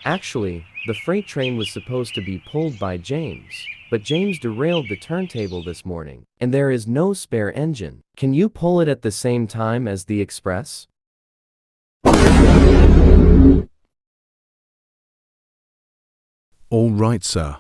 Actually, the freight train was supposed to be pulled by James, but James derailed the turntable this morning, and there is no spare engine. Can you pull it at the same time as the express? All right, sir.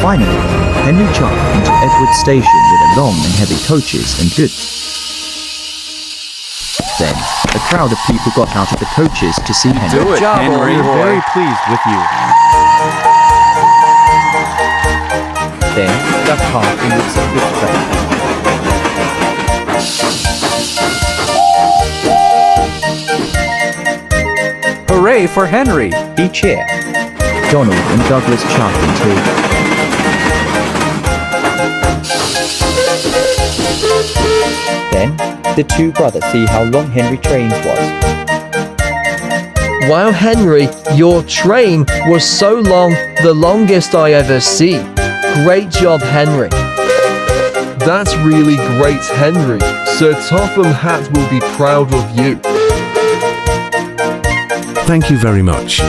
Finally, Henry charged into Edward Station with a long and heavy coaches and goods. Then, a crowd of people got out of the coaches to see Henry. Good job, Henry. We're very pleased with you. Then, got parked in with some good friends. Hooray for Henry! He cheered. Donald and Douglas chanting too. Then, the two brothers see how long Henry Trains was. Wow, Henry, your train was so long, the longest I ever see. Great job, Henry. That's really great, Henry. Sir Topham Hatt will be proud of you. Thank you very much.